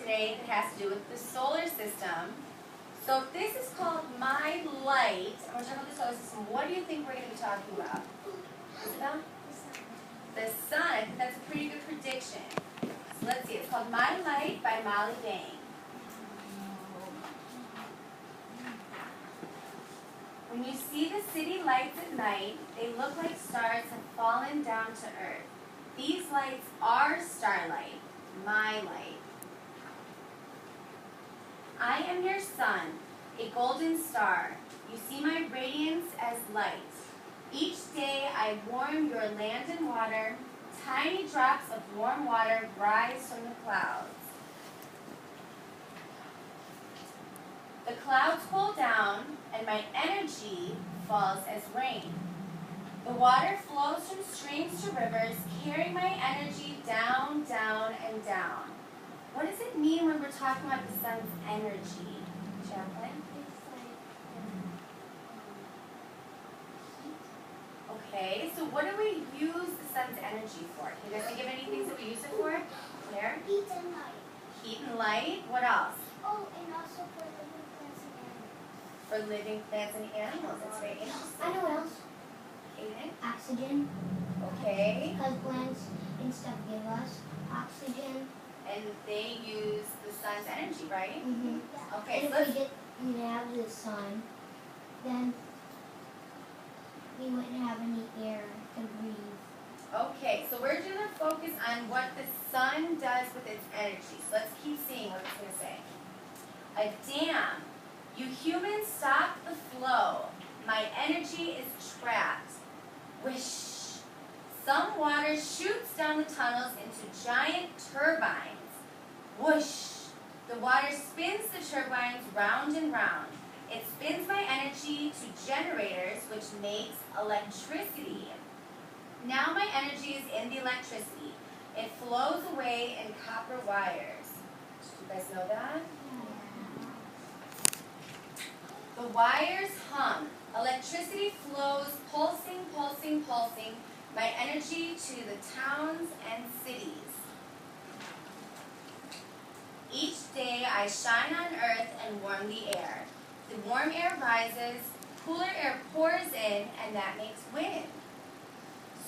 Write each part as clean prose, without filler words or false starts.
today that has to do with the solar system. So if this is called my light, and we're talking about the solar system, what do you think we're going to be talking about? Isabel? The sun. I think that's a pretty good prediction. So let's see. It's called My Light by Molly Bang. When you see the city lights at night, they look like stars have fallen down to earth. These lights are starlight, my light. I am your sun, a golden star. You see my radiance as light. Each day I warm your land and water. Tiny drops of warm water rise from the clouds. The clouds cool down, and my energy falls as rain. The water flows from streams to rivers, carrying my energy down, down, and down. What does it mean when we're talking about the sun's energy, Jacqueline? Okay, so what do we use the sun's energy for? Can you guys think of any things that we use it for? Claire? Heat and light. Heat and light. What else? Oh, and also for living plants and animals. For living plants and animals. That's very interesting. I know what else. Aiden? Oxygen. Okay. Because plants and stuff give us oxygen. And they use the sun's energy, right? Mm-hmm. Okay, And so if we didn't have the sun, then we wouldn't have any air to breathe. okay, so we're going to focus on what the sun does with its energy. So let's keep seeing what it's going to say. A dam. You humans stop the flow. My energy is trapped. Wish. Some water shoots down the tunnels into giant turbines. Whoosh. The water spins the turbines round and round. It spins my energy to generators, which makes electricity. Now my energy is in the electricity. It flows away in copper wires. Do you guys know that? The wires hum. Electricity flows, pulsing, pulsing, pulsing, my energy to the towns and cities. Each day I shine on earth and warm the air. The warm air rises, cooler air pours in, and that makes wind.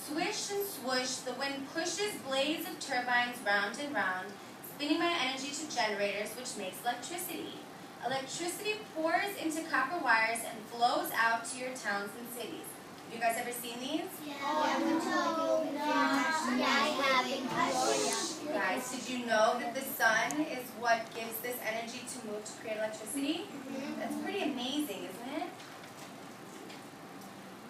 Swish and swoosh, the wind pushes blades of turbines round and round, spinning my energy to generators, which makes electricity. Electricity pours into copper wires and flows out to your towns and cities. Have you guys ever seen these? Guys, did you know that the sun is what gives this energy to move to create electricity? That's pretty amazing, isn't it?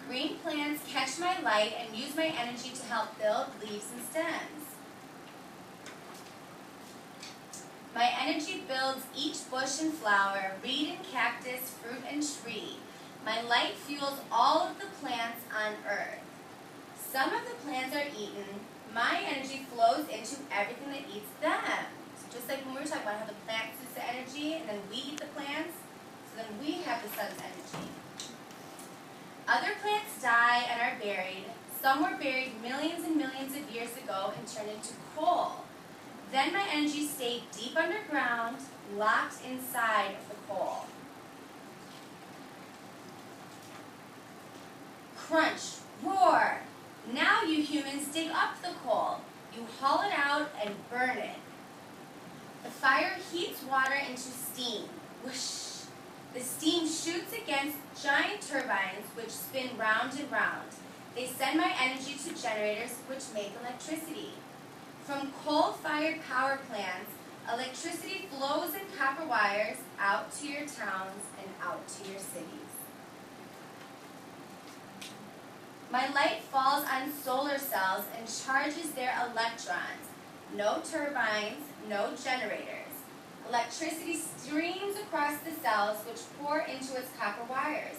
Green plants catch my light and use my energy to help build leaves and stems. My energy builds each bush and flower, reed and cactus, fruit and tree. My light fuels all of the plants on earth. Some of the plants are eaten. My energy flows into everything that eats them. So just like when we were talking about how the plant uses the energy and then we eat the plants, so then we have the sun's energy. Other plants die and are buried. Some were buried millions and millions of years ago and turned into coal. Then my energy stayed deep underground, locked inside of the coal. Crunch, roar. Now you humans dig up the coal. You haul it out and burn it. The fire heats water into steam. Whoosh. The steam shoots against giant turbines which spin round and round. They send my energy to generators which make electricity. From coal-fired power plants, electricity flows in copper wires out to your towns and out to your cities. My light falls on solar cells and charges their electrons. No turbines, no generators. Electricity streams across the cells which pour into its copper wires.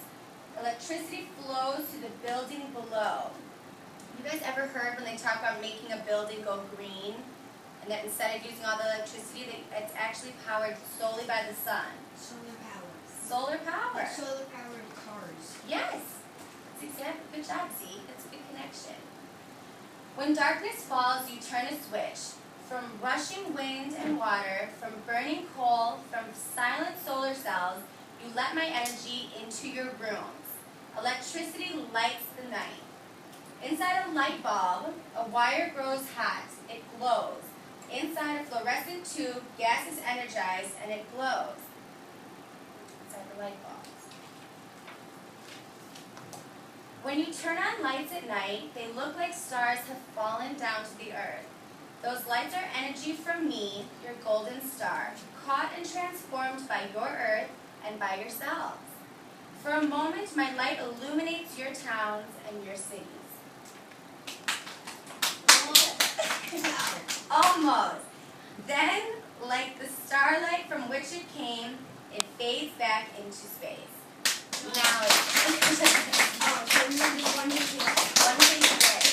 Electricity flows to the building below. You guys ever heard when they talk about making a building go green? And that instead of using all the electricity, it's actually powered solely by the sun. Solar power. Solar power. Solar powered cars. Yes. That's exactly. Good job, Z. That's a good connection. When darkness falls, you turn a switch. from rushing wind and water, from burning coal, from silent solar cells, you let my energy into your rooms. Electricity lights the night. Inside a light bulb, a wire grows hot. It glows. Inside a fluorescent tube, gas is energized and it glows. Inside the light bulbs. When you turn on lights at night, they look like stars have fallen down to the earth. Those lights are energy from me, your golden star, caught and transformed by your earth and by yourselves. For a moment, my light illuminates your towns and your cities. Almost. Then, like the starlight from which it came, it fades back into space. Now it's one thing today.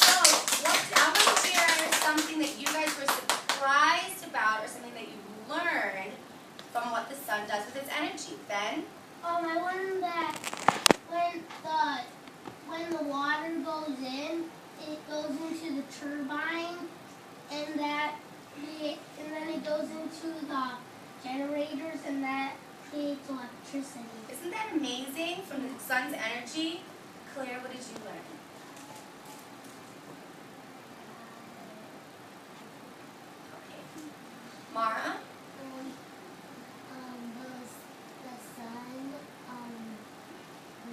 So, I want to hear something that you guys were surprised about or something that you learned from what the sun does with its energy. Ben? I learned that when the water goes in, it goes into the turbine, and then it goes into the generators, and that creates electricity. Isn't that amazing from the sun's energy? Claire, what did you learn? Okay. Mara? The sun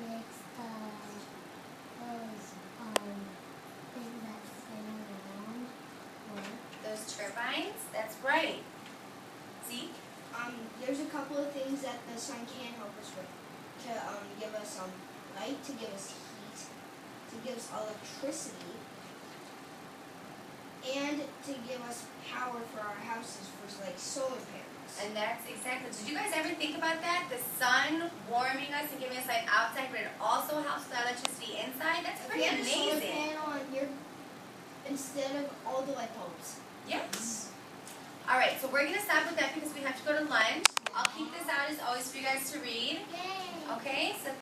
makes those things that spin around work. Those turbines? That's right. Zeke? There's a couple of things that the sun can help us with. To give us light, to give us heat, to give us electricity, and to give us power for our houses for like solar panels. And that's exactly. Did you guys ever think about that? The sun warming us and giving us light outside, but it also helps with electricity inside? That's If pretty we had a solar amazing. panel on here instead of all the light bulbs. Yes. All right, so we're going to stop with that because we have to go to lunch. I'll keep this out as always for you guys to read. Yay! Okay, so